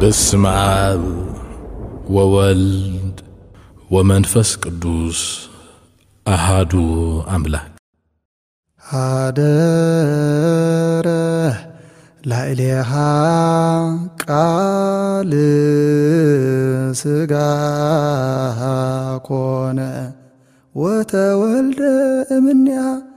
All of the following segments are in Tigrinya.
بسم آب وولد ومنفس قدوس أحدو أملاك هادره لا إله قال سغا كون وتولد منها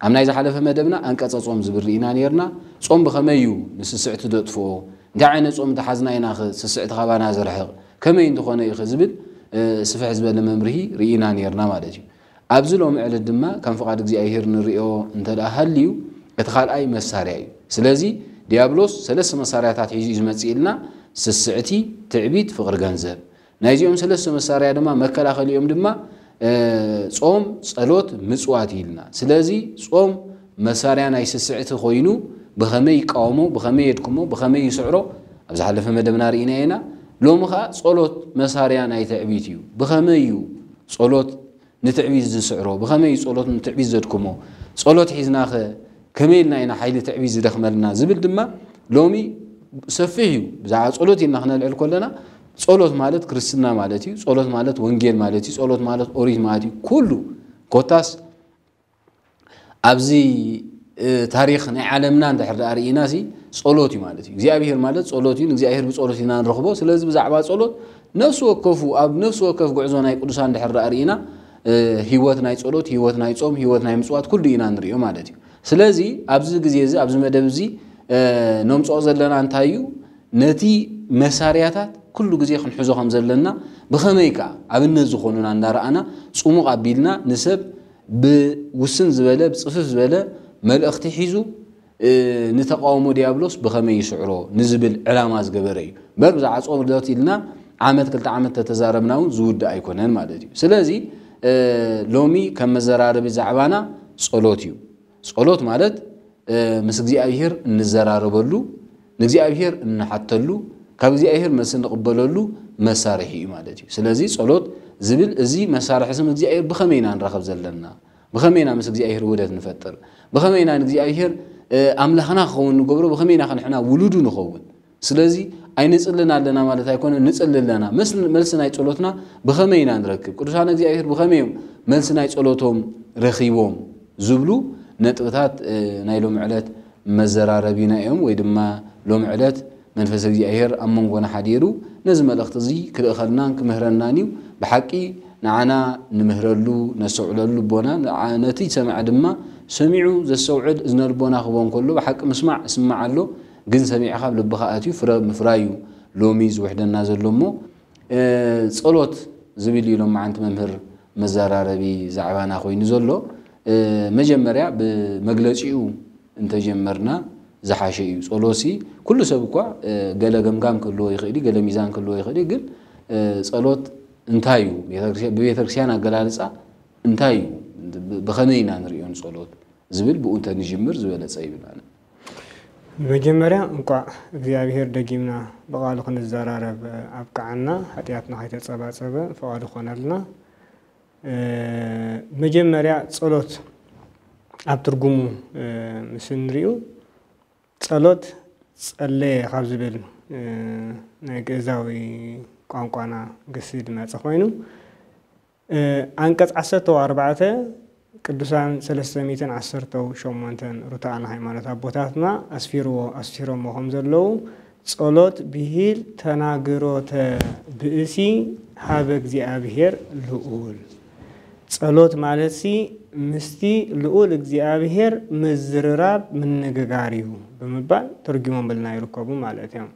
أمنا إذا حلف مدبنا أنك تصوم زبرينا نيرنا صوم بخميو نسسعت دطفو دعنا صوم تحزنا يناخ سسعت خبانا زرحق كما يندخونا يخزبل سفح زبل ممره رينا نيرنا مالتي أبزلهم على الدماء كان فقاد እግዚአብሔር ንሪኦ እንተዳሃልዩ የተኻል አይ መሳሪያ እዩ ስለዚ ዲያብሎስ ሰለስተ መሳሪያታት ሒዙ ዝመጽኢልና ስስዕቲ ትዕቢት ፍቅር ገንዘብ ናይዚኦም ሰለስተ መሳሪያ ድማ መከላኸሊኦም ድማ ጾም ጸሎት ምጽዋት ይልና ስለዚ ጾም መሳሪያ ናይ ስስዕቲ ኮይኑ በኸመይ ይቃወሞ በኸመይ የድኩሞ በኸመይ ይስዕሮ ኣብዛ ሓለፈ መደብና ርኢና ኢና ሎምኻ ጸሎት መሳሪያ ናይ ትዕቢት እዩ በኸመይ እዩ ጸሎት نتعبيز زسعره بخمي صلوت نتعبيز زدكمو صلوت حزناخ كميلنا إنا حيل تعبيز دخملنا زبل دما لومي سفيهو بزع صلوت إن إحنا العل كلنا صلوت مالت كريستنا مالتي صلوت مالت وانجيل مالتي صلوت مالت أوريج مالتي كله كوتاس أبزي تاريخنا عالمنا عند حد أريناسي صلوتي مالتي زي أبيهر مالت صلوتي زي أبيهر بصلوتنا نرخبه سلز بزعبات صلوت نفس وكفو أب نفس وكف قعزونا يقدسان عند حد أرينا هيوت ناي صلوت هيوت ناي صوم هيوت ناي مصوات كل دينا نريو مالتي سلازي ابز غزيزي ابز مدبزي نوم صو زلنا انتايو نتي مسارياتات كل غزي خنحزو خم زلنا بخميكا ابن زخوننا اندارانا صومو قبيلنا نسب بوسن زبله بصفف زبله ملأختي حيزو نتقاومو ديابلوس بخمي يسعرو نزبل علامه زغبري بربزع صوم دلتيلنا عامت كلت عامت تتزاربناو زود ايكونن مالتي سلازي لومي كم زرارب زعبانا صلوتيو صلوت مالت مس እግዚአብሔር እንዘራረበሉ ለእግዚአብሔር እንሐተሉ ከእግዚአብሔር መስን ተቀበለሉ መሳሪሒ ማለት እዩ ስለዚህ ጸሎት ዝብል እዚ መሳሪሒ ስም እግዚአብሔር በኸመይና እንረኸብ ዘለና በኸመይና መስ እግዚአብሔር ወደት ንፈጥር በኸመይና እግዚአብሔር አምላኽና ኸውን ንገብሮ በኸመይና ኸንሕና ውሉዱ ንኸውን ስለዚህ አይንጽልና አለና ማለት አይኮን ንጽልልና መልስናይ ጸሎትና በኸመይና እንረክብ ቅዱሳን እግዚአብሔር በኸመይም መልስናይ ጸሎቶም ረኺቦም ዝብሉ ነጥብታት ናይ ሎም ዕለት መዘራረቢና እዮም ወይ ድማ ሎም ዕለት መንፈስ እግዚአብሔር አመንጎና ሓዲሩ ነዚ መልእኽቲ እዚ ክልእኸልናን ክምህረናን እዩ ብሓቂ ንዓና ንምህረሉ ነሰውዕለሉ ቦና ነቲ ሰማዕ ድማ ሰሚዑ ዘሰውዕል ዝነልቦና ክቦን ከሎ ብሓቂ ምስማዕ ስማዓሎ ግን ሰሚዕኻ ብልብኻ ኣትዩ ፍራዩ ሎሚ ዝውሕደና ዘሎሞ ጸሎት ዝብል ኢሎም ማዓንቲ መምህር መዘራረቢ ዛዕባና ኮይኑ ዘሎ መጀመርያ ብመግለጺኡ እንተጀመርና ዝሓሸ እዩ ጸሎሲ ኩሉ ሰብ እኳ ገለ ገምጋም ክልዎ ይኽእል ገለ ሚዛን ክልዎ ይኽእል ግን ጸሎት እንታይ እዩ ቤተክርስቲያን ኣገላልጻ እንታይ እዩ በኸመይና ንሪኦን ጸሎት ዝብል ብኡ እንተንጅምር ዝበለጸ ይብላና መጀመሪያ እንኳን እግዚአብሔር ደጊምና በቃሉ ክንዘራረብ አብቃዕና ኃጢአትና ኃይተጸባጸበ ፈቃዱ ሆነልና መጀመሪያ ጸሎት ኣብ ትርጉሙ ምስንሪኡ ጸሎት ጸለየ ካብ ዝብል ናይ ገዛዊ ቋንቋና ግስድ መጽ ኮይኑ አንቀጽ 14 ቅዱሳን 318 ሩታና ሃይማኖት አቦታትና አስፊሮ መሆም ዘለው ጸሎት ብሂል ተናግሮተ ብእሲ ሀበ እግዚአብሔር ልዑል ጸሎት ማለትሲ ምስቲ ልዑል እግዚአብሔር መዝርራብ ምንገጋሪው በመባል ተርጉሞን ብልና ይርከቡ ማለት ነው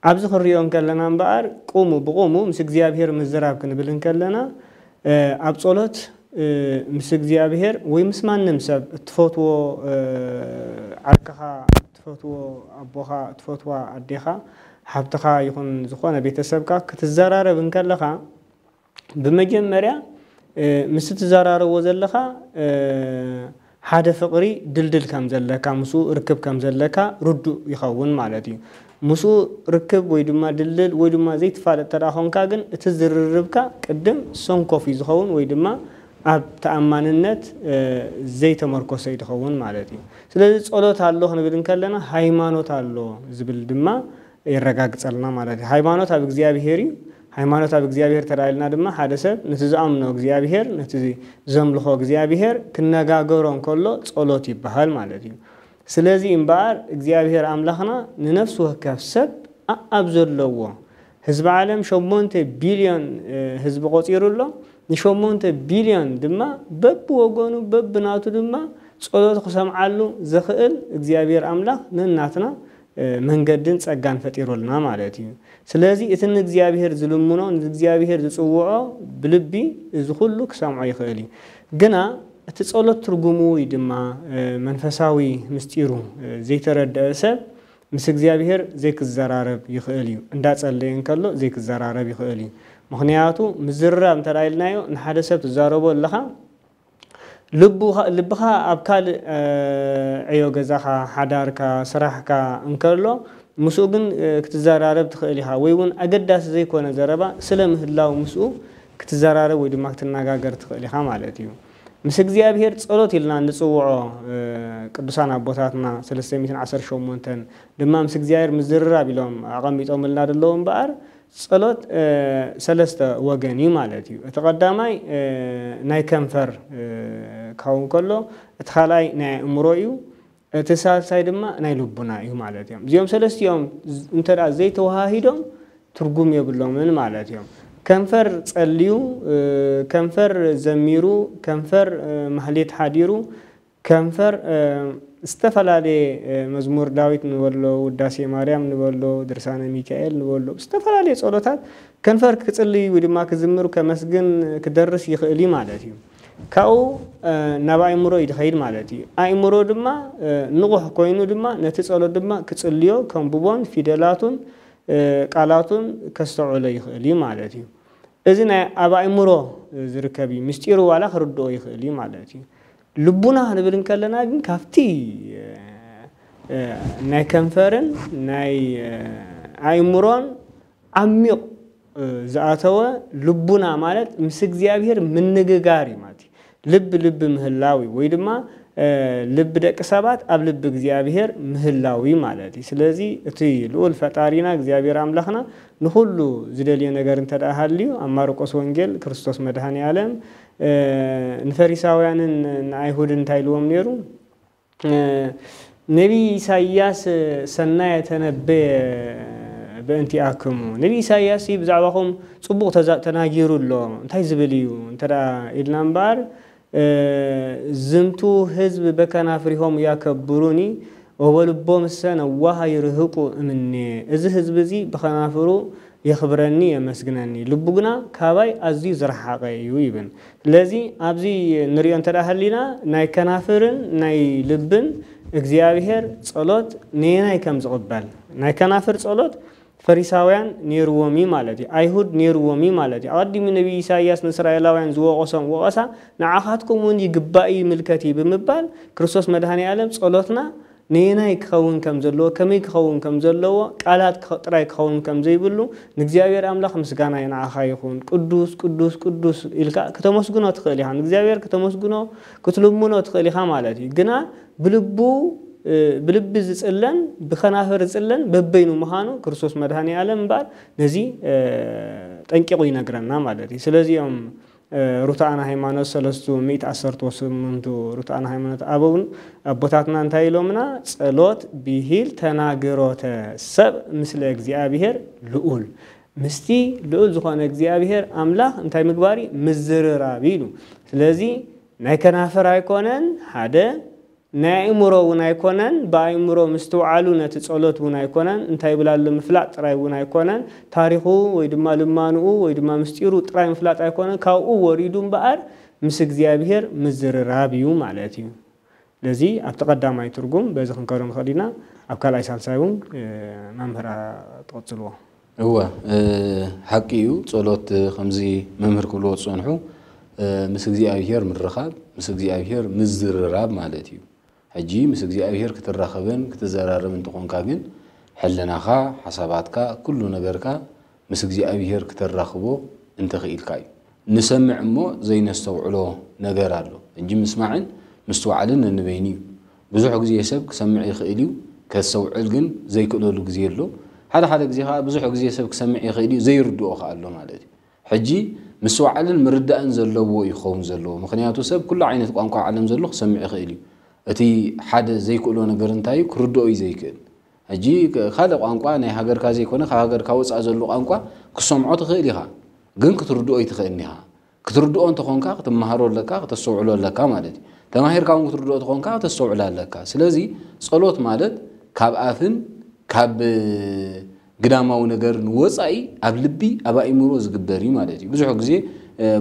ኣብዚ ክሪኦም ከለና እንበአር ቆሙ ብቆሙ ምስ እግዚአብሔር መዝራብ ክንብልን ከለና ኣብ ጸሎት ምስ እግዚአብሔር ወይ ምስ ማንም ሰብ ትፈትዎ ዓርክኻ ትፈትዎ ኣቦኻ ትፈትዋ ኣዴኻ ሓብትኻ ይኹን ዝኾነ ቤተሰብካ ክትዘራረብ እንከለኻ በመጀመርያ ምስ ትዘራረብዎ ዘለኻ ሓደ ፍቅሪ ድልድል ከም ዘለካ ምሱ ርክብ ከም ዘለካ ርዱ ይኸውን ማለት እዩ مسو ركب ويدما دلل ويدما زيت فالت تراخون كاغن اتزرربكا قدم سونكو في زخون ويدما اب تاماننت زي تمركز يدخون معناتي ስለዚህ ጸሎት አለው ንብልን ከለና ሃይማኖት አለው ዝብል ድማ ይረጋግጻልና ማለት ሃይማኖት አብ እግዚአብሔር ሃይማኖት አብ እግዚአብሔር ተራይልና ድማ ሐደሰብ ንትዛም ነው እግዚአብሔር ንትዚ ዘምልኾ እግዚአብሔር ክነጋገሮን ከሎ ጸሎት ይባሃል ማለት እዩ ስለዚህ እንባር እግዚአብሔር አምላኽና ንነፍሱ ወከፍ ሰብ አብዘለዎ ህዝብ ዓለም 8 ቢሊዮን ህዝብ ቆጽሩሎ ን8 ቢሊዮን ድማ በብ ወገኑ በብናቱ ድማ ጸሎት ክሰምዓሉ ዘኽእል እግዚአብሔር አምላኽ ንናትና መንገድን ጸጋን ፈጢሮልና ማለት እዩ ስለዚህ እትን እግዚአብሔር ዝልሙኖ እግዚአብሔር ዝጽውዖ ብልቢ እዚ ሁሉ ክሰምዖ ይኽእል ግና እቲ ጸሎት ትርጉሙ ይድማ መንፈሳዊ ምስጢሩ ዘይተረዳእ ሰብ ምስ እግዚአብሔር ዘይክዘራረብ ይኽእል እዩ እንዳጸለየን ከሎ ዘይክዘራረብ ይኽእል እዩ ምክንያቱ ምዝራብ እንተራይልናዮ ንሓደ ሰብ ትዛረቦ ኣለኻ ልብኻ ኣብ ካል ዕዮ ገዛኻ ሓዳርካ ስራሕካ እንከሎ ምስኡ ግን ክትዘራረብ ትኽእል ኢኻ ወይ እውን ኣገዳሲ ዘይኮነ ዘረባ ስለምህላው ምስኡ ክትዘራረብ ወይ ድማ ክትነጋገር ትኽእል ኢኻ ማለት እዩ ምስ እግዚአብሔር ጸሎት ኢልና ንጽውዖ ቅዱሳን አቦታትና 318 ድማ ምስ እግዚአብሔር ምዝራብ ኢሎም አቀሚጦምልና ደለው እንባር ጸሎት ሰለስተ ወገን እዩ ማለት እዩ ተቀዳማይ ናይ ከንፈር ካውን ከሎ እትኻላይ ናይ እምሮ እዩ እትሳልሳይ ድማ ናይ ልቡና እዩ ማለት እዩ እዚኦም ሰለስቲኦም እንተዳ ዘይተዋሃሂዶም ትርጉም የብሎምን ማለት እዩ ከንፈር ጸልዩ ከንፈር ዘሚሩ ከንፈር ማህሌት ሓዲሩ ከንፈር استفلاله مزمور داوود نبلو وداسي مريم نبلو درسان ميكائيل نبلو استفلاله ጸሎታት ከንፈር ክጽልይ ወድማ ክዝምሩ ከመስግን ክደርስ ይኽእል ማለት እዩ ካው ናብ አይምሮ ይድኸይድ ማለት እዩ አይምሮ ድማ ንቑሕ ኮይኑ ድማ ነቲ ጸሎት ድማ ክጽልዮ ከምብቦን ፊደላቱን ቃላቱን ከስተውዕለ ይኽእል ማለት እዩ እዚ ናይ ኣብ አይምሮ ዝርከቢ ምስጢሩ ዋላ ክርድኦ ይኽእል ማለት እዩ ልቡና ንብልን ከለና ግን ካፍቲ ናይ ከንፈርን ናይ አይምሮን ዓሚቕ ዘአተወ ልቡና ማለት ምስ እግዚአብሔር ምንግጋሪ ማለት ልብ ምህላዊ ወይ ድማ ልብ ደቅ ሰባት ኣብ ልብ እግዚአብሔር ምህላዊ ማለት ስለዚህ እቲ ልዑል ፈጣሪና እግዚአብሔር አምላኽና ንሁሉ ዝደልየ ነገር እንተዳሃልዩ ኣብ ማርቆስ ወንጌል ክርስቶስ መድኃኔ ዓለም ንፈሪሳውያንን አይሁድን ታይልዎም ነሩ ነቢ ኢሳይያስ ሰናይ ተነበየ በእንቲአክሙ ነቢ ኢሳይያስ ብዛዕባኹም ጽቡቕ ተናጊሩሎ እንታይ ዝብል እዩ እንተዳ ኢልና እምበር ዝምቱ ህዝብ በከናፍሪሆም ያከብሩኒ ወበልቦም ሰነዋሃ ይርህቁ እምኔ እዚ ህዝብ እዚ በከናፍሩ يخبرني يمسجنني لبجنا كاباي أزي زرحة يويبن لذي أبزي نريان تراهلنا ناي كنافرن ناي لبن إجزاء صلوت ناي كم زقبال ناي كنافر صلوت فريساويان نيرومي مالتي أيهود نيرومي مالتي أودي من نبي إسحاق نسرائيلاويان زوا قسم وقسا نعهدكم من يجبائي ملكتي بمبال كريستوس مدهني عالم صلوتنا نيناي كخون كم زلوا كمي كخون كم زلوا قالات طراي كخون كم زيبلو نغزاوير املاح مسغانا ينعخا يخون قدوس قدوس قدوس إلكا كتمسغنو تخلي هان نغزاوير كتمسغنو كتلمونو تخلي ها مالتي غنا بلب زصلن بخنافر زصلن ببينو مهانو كريستوس مدهاني عالم بار نزي ጠንቂቆ ይነግረና ማለት ስለዚህም ሩታና ሃይማኖት 318 ሩታና ሃይማኖት አበውን አቦታትና እንታይሎምና ጸሎት ቢሂል ተናገሮተ ሰብ ምስለ እግዚአብሔር ልዑል ምስቲ ልዑል ዝኾነ እግዚአብሔር አምላኽ እንታይ ምግባሪ ምዝርራብ ይሉ ስለዚህ ናይ ከናፈር አይኮነን ሓደ ናይ እምሮ ወን አይኮነን ባይምሮ ምስተውዓሉ ነቲ ጸሎት ወን አይኮነን እንታይ ብላል ምፍላጥ ጥራይ ወን አይኮነን ታሪኹ ወይ ድማ ልማኑኡ ወይ ድማ ምስጢሩ ጥራይ ምፍላጥ አይኮነን ካው ወሪዱም በአር ምስ እግዚአብሔር ምዝርራብ እዩ ማለት እዩ ለዚ ኣብ ተቀዳማይ ትርጉም በዚ ክንከሮም ኸዲና ኣብ ካልኣይ ሳልሳይውን መምህራ ተቆጽልዎ هو حقيقي ጸሎት ከምዚ መምህር ክብሎ ጽንሑ ምስ እግዚአብሔር ምርኻብ ምስ እግዚአብሔር ምዝርራብ ማለት እዩ حجي مس እግዚአብሔር ክትራኸበን ክትዘራረብ እንትኾንካ ግን حلناخا حساباتك كل نجارك مسجزي أبيهر كترخبو أنت خيلكاي نسمع مو زي نستوعله نجارله نجي مسمعن مستوعلن النبيني بزوج جزء يسبك سمع يخيليو كالسوعل جن زي كله الجزير له هذا جزيها بزوج جزء يسبك سمع يخيليو زي يردو خالله مالتي حجي مسوعلن مرد أنزل له ويخون زله مخنياته سب كل عينة قانقا علم زله سمع يخيليو أتي حدا زي كله نجارنتاي كردو زي كده حجي خالق قانقا نه هاجر كازي كونه هاجر كاوس أزله قانقا كسمعات خيليها جن كتردو تخينها كتردو أنت خونكا كتمهارو لك كتسوعلو لك مالتي تماهير كاون كتردو تخونكا كتسوعلا لك سلازي صلوت مالت كاب آفن كاب قداماو نجر نوصعي أبلبي أبا إمروز قبري مالتي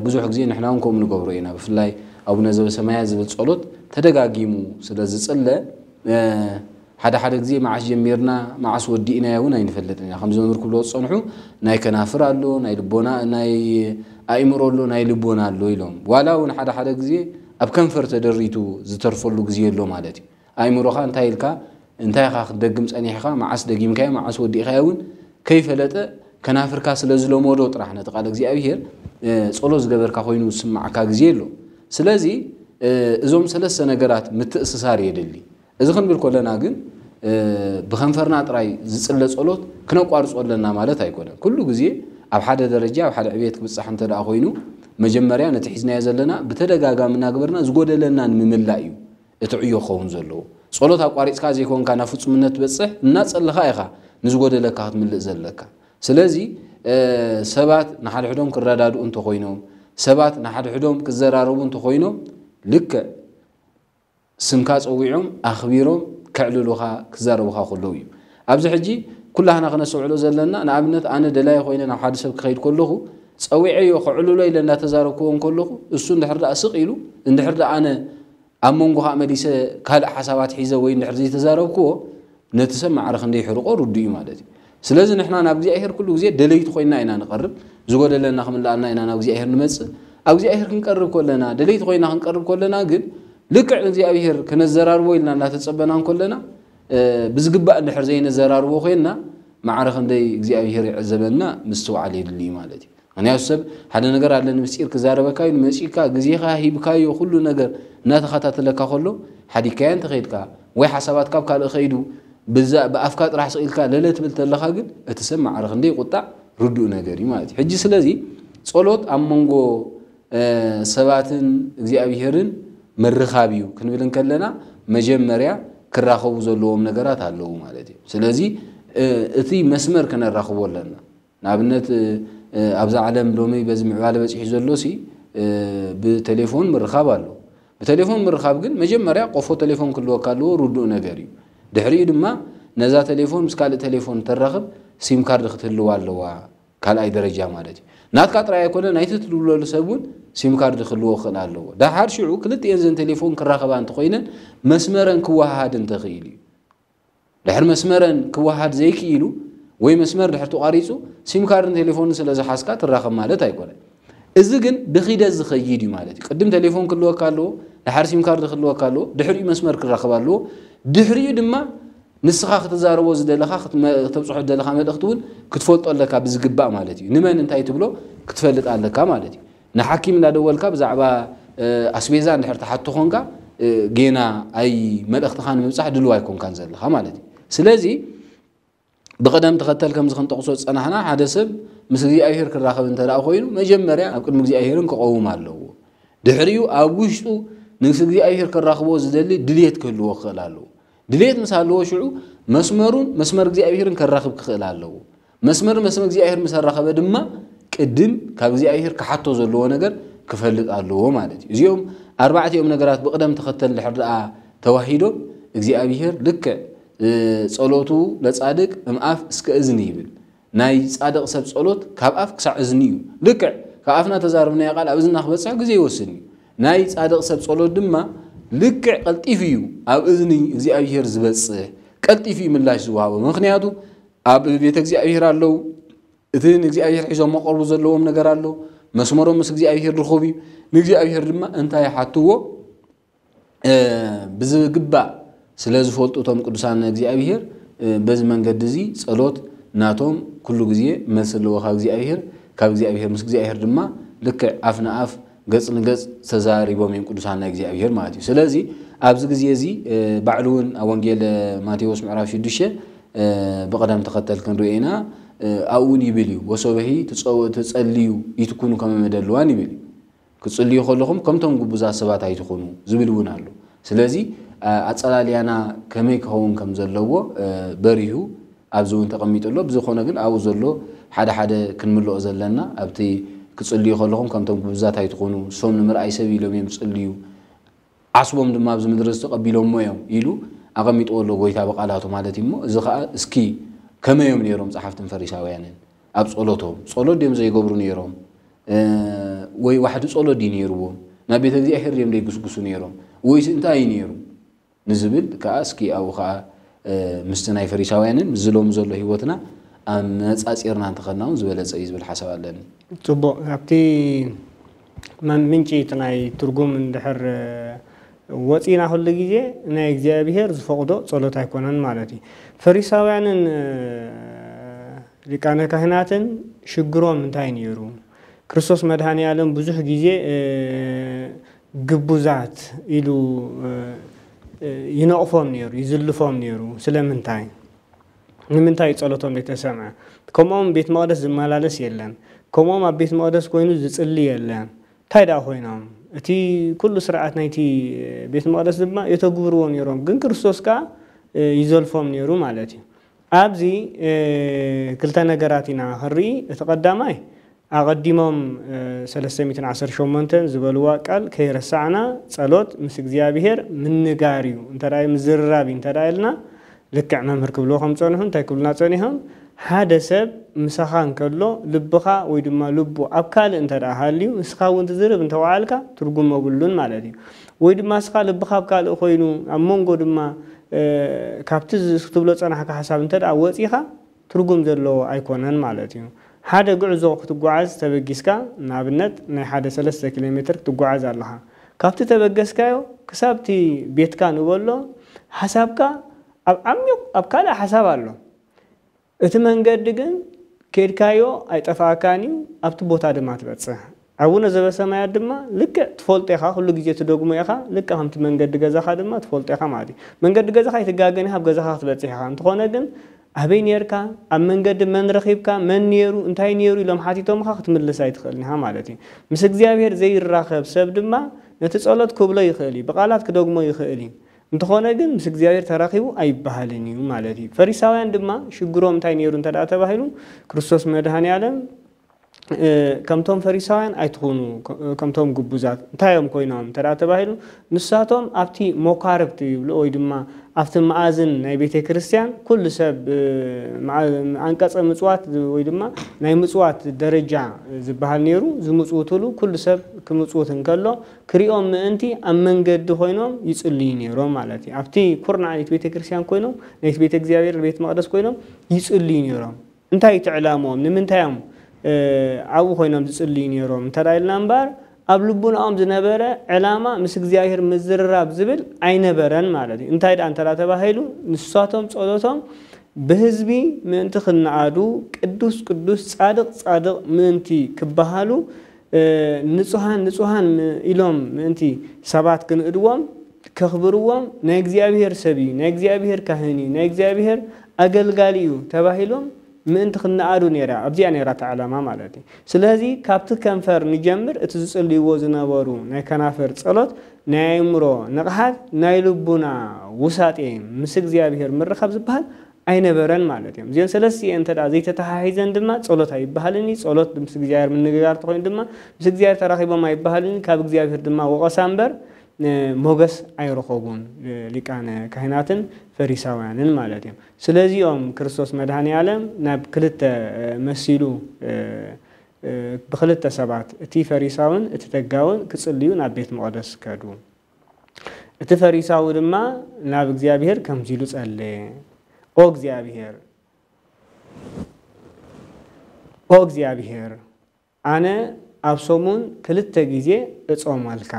بزوح جزي نحنا نكون نقبرينا بفلاي أو نزل سمايا زبط صلوت تدقاقيمو سلازي صلى حدا جزي معاش جميرنا معاش ودينا يونا ينفلتنا خمسة نمر كله صنحو ناي كنافر له ناي لبونا ناي أيمرو له ناي لبونا له يلوم ولا ون حدا جزي أبكم فرت دريتو زترفلو جزي له مالتي أيمرو خان تايلكا انتاي خا دقمص اني خا معاس دقيم كاي معاس ودي خاون كيف لته كنافر كاس لزلو مودو طرحنا تقال جزي أبيهر صلوز جبركا خوينو سمعكا جزي له سلازي ازوم ثلاث نجارات متأسسار يدلي إذا خن بالكلنا جن بخنفرنا تراي زل صلوت كنا قارص لنا مالت هيكون كل جزء أو حدا درجة أو حدا عبيتك بس حنت رأخوينو مجمريا نتحزنا يزلنا بتدقاقا من أكبرنا زقود لنا من ملايو يتعيو خون زلوا صلوت أقارص كازي يكون كان فوت منت بس الناس اللي خايخة نزقود لك هات من زلك سلازي سبات نحل حدهم كردادو أنتو خوينو سبات نحل حدهم كزرارو أنتو خوينو لك سمكاس أويعهم أخبيرهم كعللوها كزاروها خلوي أبز حجي كلها نغنى سوعلو زلنا أنا أبنت أنا دلاي خوينا حادثة بخير كله سويعي وخعلو لي لأن تزاركون كله السن دحر أسقيلو إن دحر أنا أمونجها مديسة كهل حسابات حيزة وين دحر زي تزاركوا نتسمع على خندي حرقة ردي مالتي سلازم إحنا نبزي أهر كله زي دليت خوينا إنا نقرب زود لنا خمن لنا إنا نبزي أهر نمس أو زي أهر نقرب كلنا دليت خوينا نقرب كلنا قل لك زي أبيهر كنا الزرار ويلنا لا تتصبنا كلنا بزقباء النحر زين الزرار وخينا مع رخندي زي أبيهر عزبنا مستوى عليه اللي مالتي أنا أسب هذا نجار على المسير كزارة بكاي المسير كجزيها هي بكاي وكل نجار ناتخطت لك خلو حدي كان تخيلك وحسابات كاب كالخيدو بزاء بأفكار راح سئلك لا تبلت الله خاجل تسمع رخندي قطع ردو نجاري مالتي حجي سلازي صلوت أمونجو سباتن زي أبيهرن مرخابيو كنبلن كلنا مجمريا كراخو زلوهم نجارات هاللو مالتي سلازي اتي مسمر كنا راخو لنا نابنت أبزع عالم لومي بزمع على بس يحزلوسي بتليفون مرخاب له بتليفون مرخاب جن مجمريا قفو تليفون كله كله ردو نجاري دحري دما نزا تليفون مسكال تليفون ترخب سيم كارد ختلو والله قال أي درجة مالتي نات كاترا يكون نايت تلولو لسبون سيم كارد خلوه خلالو ده حار شعو كلت ينزل تليفون كراخبان تخينا مسمرن كواحد تخيلي دحر مسمرن كواحد زي كيلو وي مسمر دحر تقاريصو سيم كارد تليفون سلاز حاسكا تراخب مالت ايكون እዚ ግን ብኺደ ዝኸይድ እዩ ማለት እዩ ቅድም ቴሌፎን ክልዎ ካሎ ድሕሪ ሲም ካርድ ክልዎ ካሎ ድሕሪኡ መስመር ክራኸባሉ ድሕሪኡ ድማ ንስኻ ክትዛረቦ ዝደለኻ ክትብጽሖ ዝደለኻ መልእኽቲ እውን ክትፈልጦ ኣለካ ብዝግባእ ማለት እዩ ንመን እንታይ ትብሎ ክትፈልጥ ኣለካ ማለት እዩ ንሓኪም እንዳደወልካ ብዛዕባ ኣስቤዛ እንድሕር ተሓቱ ኮንካ ጌና ኣይ መልእኽትኻ ንምብጻሕ ድልዋ ኣይኮንካን ዘለኻ ማለት እዩ ስለዚ بقدم تختل كم زخن تقصد أنا هنا هذا سب مسجي أهير كراخب أنت لا أخوينه مجمرة أقول مسجي أهيرن كقوم على له دحريو أبوشتو نسجي أهير كراخبه زدلي دليت كله وخلاله دليت مسألة شو مسمر زي أهيرن كراخب خلاله مسمر زي أهير مسار راخب دما قدم كزي أهير كحطه زلوا نجر كفلت على مالتي زيهم 4 يوم نجارات بقدم تختل لحد توحيده زي أهير لك صلوتو لصادق اماف اسك اذن يبل ناي صادق سب صلوت كاب اف كسع اذنيو لكع كافنا تزاربنا يقال ابزنا خبصع غزي يوسني ناي صادق سب صلوت دما لكع قلطيفيو اب اذني እግዚአብሔር ዝበጽሕ قلطيفي ملاش زوابو مخنياتو اب بيت እግዚአብሔር አለው እትን እግዚአብሔር ሒዞ መቆርቡ ዘለዎም ነገር አለው መስመሮም ምስ እግዚአብሔር ድርخوቢ ንእግዚአብሔር ድማ እንታይ ሓትዎ ብዝግባ ስለዚህ ፈልጦቶም ቅዱሳን እግዚአብሔር በዚ መንገድ እዚ ጸሎት ናቶም ኩሉ ግዜ መስለው ካብ እግዚአብሔር ምስ እግዚአብሔር ድማ ልክ አፍና አፍ ገጽ ንገጽ ተዛሪቦም ቅዱሳን ናይ እግዚአብሔር ማለት እዩ ስለዚ ኣብዚ ግዜ እዚ ባዕሉን ወንጌል ማቴዎስ ምዕራፍ 6 بقدم تختل كن رؤينا أول يبليو وسوبه تتصليو يتكونوا كم مدلوان يبلي كتصليو خلهم كم تم جبوزا سبات هيتكونوا زبلون على سلازي أتصلي أنا كميك هون كم زلوا بريهو أبزون تقميت الله بزخونا جن أو زلوا حدا كنملو أزلنا أبتي كتصليو خلهم كم تم جبوزا هيتكونوا صوم نمر أي سبيلهم يمتصليو عصبهم دم أبز مدرسة قبيلهم ما يلو أقمت أقول له قويت أبقى على تومالتي مو زخاء سكي كم يوم نيرهم صحفت فريساويان أبز صلاتهم صلات ديم زي قبرون يرهم وي واحد صلات دين يروهم نبي تدي أحر يوم دي قصقصون يرهم ويس انتاين يرهم نزبل كأسكي أو خا مستناي فريساويان مزلهم زلوا هيوتنا أم أسيرنا انتقلناهم زبالة سيز بالحساب لنا تبو هبتي من شيء تناي ترجم من دحر وطينا هول لغيزه نا እግዚአብሔር ዝፈቅዶ ጸሎት አይኮነን ማለት እዩ ፈሪሳውያንን ሊቃነ ካህናትን ሽግሮም እንታይ ነይሩ ክርስቶስ መድኃኔ ዓለም ብዙሕ ጊዜ ግቡዛት ኢሉ ይነቅፎም ነይሩ ይዝልፎም ነይሩ ስለምንታይ ንምንታይ ጸሎቶም ለተሰማ ከምኦም ቤት መቅደስ ዝመላለስ የለን ከምኦም ኣብ ቤት መቅደስ ኮይኑ ዝጽልይ የለን ታይዳ ኮይኖም እቲ ኩሉ ስርዓት ናይቲ ቤት መቅደስ ድማ የተግብርዎም ነይሮም ግን ክርስቶስ ካ ይዘልፎም ነይሩ ማለት እዩ ኣብዚ ክልተ ነገራት ኢና ክርኢ እቲ ቀዳማይ ኣቀዲሞም 318 ዝበልዋ ቃል ከይረሳዕና ጸሎት ምስ እግዚአብሔር ምንጋር እዩ እንተዳይ ምዝራብ እንተዳይልና ልክዕ መምህር ክብሎ ከም ጸንሑ እንታይ ክብልና ጸኒሖም ሓደ ሰብ ምሳኻን ከሎ ልብኻ ወይ ድማ ልቡ ኣብ ካልእ እንተዳሃልዩ እስኻ እውን ትዝርብ እንተዋዓልካ ትርጉም መብሉን ማለት እዩ ወይ ድማ እስኻ ልብኻ ኣብ ካልእ ኮይኑ ኣብ መንጎ ድማ ካብቲ ዝትብሎ ጸናሕካ ሓሳብ እንተዳ ወፂኻ ትርጉም ዘለዎ ኣይኮነን ማለት እዩ ሓደ ጉዕዞ ክትጓዓዝ ተበጊስካ ንኣብነት ናይ ሓደ 3 ኪሎ ሜትር ክትጓዓዝ ኣለኻ ካብቲ ተበገስካዮ ክሳብቲ ቤትካ ንበሎ ሓሳብካ ኣብ ዓሚቕ ኣብ ካልእ ሓሳብ ኣሎ እቲ መንገድ ግን ከድካዮ ኣይጠፋካኒው ኣብቲ ቦታ ድማ ትበጽሕ ኣቡነ ዘበሰማያ ድማ ልክዕ ትፈልጤኻ ኩሉ ግዜ ትደግሞ ኢኻ ልክዕ ከምቲ መንገዲ ገዛኻ ድማ ትፈልጤኻ ማለት እዩ መንገዲ ገዛኻ ይትጋገኒ ኣብ ገዛኻ ትበጽሕ ኢኻ እንትኾነ ግን ኣበይ ነርካ ኣብ መንገዲ መን ረኺብካ መን ነይሩ እንታይ ነይሩ ኢሎም ሓቲቶምካ ክትምልስ ኣይትኽእልኒኻ ማለት እዩ ምስ እግዚአብሔር ዘይራኸብ ሰብ ድማ ነቲ ጸሎት ክብሎ ይኽእል እዩ ብቃላት ክደግሞ ይኽእል እዩ እንትኾነ ግን ምስ እግዚአብሔር ተራኺቡ ኣይባሃልን እዩ ማለት እዩ ፈሪሳውያን ድማ ሽግሮም እንታይ ነይሩ እንተዳ ተባሂሉ ክርስቶስ መድኃኔ ዓለም ከምቶም ፈሪሳውያን ኣይትኾኑ ከምቶም ግቡዛት እንታዮም ኮይኖም እንተዳ ተባሂሉ ንሳቶም ኣብቲ ሞካርብቲ ይብሉ ወይ ድማ ኣብቲ መኣዝን ናይ ቤተ ክርስቲያን ኩሉ ሰብ አንቀጸ ምጽዋት ወይ ድማ ናይ ምጽዋት ደረጃ ዝበሃል ነይሩ ዝምጽውትሉ ኩሉ ሰብ ክምጽውት እንከሎ ክሪኦም ምእንቲ ኣብ መንገዲ ኮይኖም ይጽልዩ ነይሮም ማለት እዩ ኣብቲ ኩርናዓት ቤተ ክርስቲያን ኮይኖም ናይ ቤተ እግዚአብሔር ቤት መቅደስ ኮይኖም ይጽልዩ ነይሮም እንታይ ትዕላሞም ንምንታዮም ኣብኡ ኮይኖም ዝጽልዩ ነይሮም እንተዳይልና እምበር ኣብ ልቡናኦም ዝነበረ ዕላማ ምስ እግዚአብሔር ምዝርራብ ዝብል ኣይነበረን ማለት እዩ እንታይ ዳ እንተዳ ተባሂሉ ንሳቶም ጸሎቶም ብህዝቢ ምእንቲ ክነኣዱ ቅዱስ ቅዱስ ጻድቕ ጻድቕ ምእንቲ ክበሃሉ ንጹሃን ኢሎም ምእንቲ ሰባት ክንእድዎም ከኽብርዎም ናይ እግዚአብሔር ሰብ እዩ ናይ እግዚአብሔር ካህን እዩ ናይ እግዚአብሔር ኣገልጋሊ እዩ ተባሂሎም ምእንቲ ክነኣዱ ነይራ ኣብዚኣ ነይራ ተዓላማ ማለት እዩ ስለዚ ካብቲ ከንፈር ንጀምር እቲ ዝጽልይዎ ዝነበሩ ናይ ከናፈር ጸሎት ናይ ኣእምሮ ንቕሓት ናይ ልቡና ውሳጤ ምስ እግዚአብሔር ምርኻብ ዝበሃል ኣይነበረን ማለት እዮም እዚአን ሰለስቲአን እንተዳ ዘይተተሓሒዘን ድማ ጸሎት ኣይበሃልኒ ጸሎት ምስ እግዚአብሔር ምንግጋር ተኮይኑ ድማ ምስ እግዚአብሔር ተራኺቦም ኣይበሃልኒ ካብ እግዚአብሔር ድማ ወቐሳ እምበር ሞገስ ኣይረኸቡን ሊቃነ ካህናትን ፈሪሳውያንን ማለት እዮም ስለዚኦም ክርስቶስ መድኃኔ ዓለም ናብ ክልተ መሲሉ ብክልተ ሰባት እቲ ፈሪሳውን እቲ ተጋውን ክጽልዩ ናብ ቤት መቅደስ ከዱ እቲ ፈሪሳው ድማ ናብ እግዚአብሔር ከምዚሉ ጸለየ ኦ እግዚአብሔር ኣነ ኣብ ሰሙን ክልተ ግዜ እጾመልካ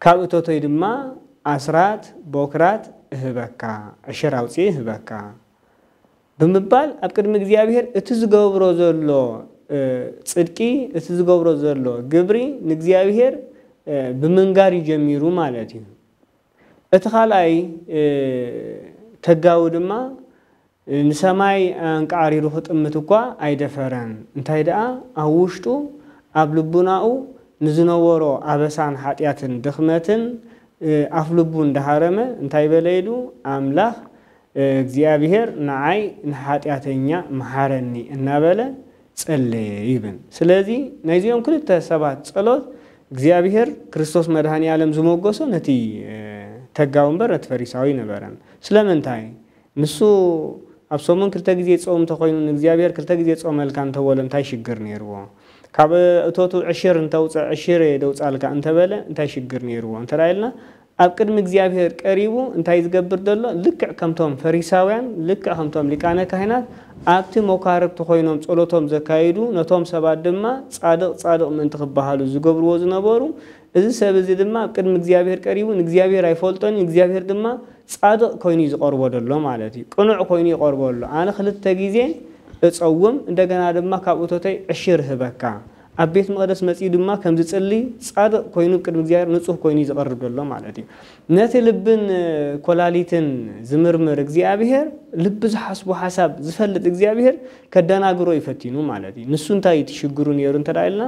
ካብ እቶቶይ ድማ ኣስራት ቦክራት እህበካ ዕሽር አውፅእ እህበካ ብምባል ኣብ ቅድሚ እግዚአብሔር እቲ ዝገብሮ ዘሎ ጽድቂ እቲ ዝገብሮ ዘሎ ግብሪ ንእግዚአብሔር ብምንጋር ይጀሚሩ ማለት እዩ እቲ ካልኣይ ተጋው ድማ ንሰማይ አንቃሪሩ ክጥምት እኳ አይደፈረን እንታይ ደኣ ኣብ ውሽጡ ኣብ ልቡናኡ ንዝነበሮ አበሳን ኃጢያትን ድኽመትን አፍ ልቡ እንዳሃረመ እንታይ በለይሉ አምላኽ እግዚአብሔር ንዓይ ንኃጢያተኛ መሐረኒ እናበለ ጸለየ ይብን ስለዚህ ናይዚኦም ክልተ ሰባት ጸሎት እግዚአብሔር ክርስቶስ መድኃኒ ዓለም ዝሞገሶ ነቲ ተጋው እምበር ነቲ ፈሪሳዊ ነበረን ስለምንታይ ንሱ ኣብ ሰሙን ክልተ ግዜ ጾም ተኮይኑ እግዚአብሔር ክልተ ግዜ ጾመልካ እንተወለ እንታይ ሽግር ነይርዎ ካብ እቶቱ ዕሽር እንተውፅእ ዕሽር ደውፃልካ እንተበለ እንታይ ሽግር ነይርዎ እንተራይልና ኣብ ቅድሚ እግዚአብሔር ቀሪቡ እንታይ ዝገብር ደሎ ልክዕ ከምቶም ፈሪሳውያን ልክዕ ከምቶም ሊቃነ ካህናት ኣብቲ መካረብቲ ኮይኖም ጸሎቶም ዘካይዱ ነቶም ሰባት ድማ ጻድቕ ምንት ክባሃሉ ዝገብርዎ ዝነበሩ እዚ ሰብ እዚ ድማ ኣብ ቅድሚ እግዚአብሔር ቀሪቡ ንእግዚአብሔር አይፈልጦን እግዚአብሔር ድማ ጻድቕ ኮይኑ ዝቀርቦ ደሎ ማለት እዩ ቅኑዕ ኮይኑ ይቀርበሎ ኣነ ክልተ ግዜ እጸውም እንደገና ድማ ካብ እቶተይ ዕሽር ህበካ ኣብ ቤት መቅደስ መጽኢ ድማ ከም ዝጽሊ ጻድቕ ኮይኑ ቅድሚ እግዚአብሔር ንጹህ ኮይኑ ዝቀርብ ደሎ ማለት እዩ ነቲ ልብን ኮላሊትን ዝምርምር እግዚአብሔር ልብ ዝሐስቡ ሐሳብ ዝፈልጥ እግዚአብሔር ከደናግሮ ይፈቲኑ ማለት እዩ ንሱ እንታይ ትሽግሩ ነይሩ እንተዳይልና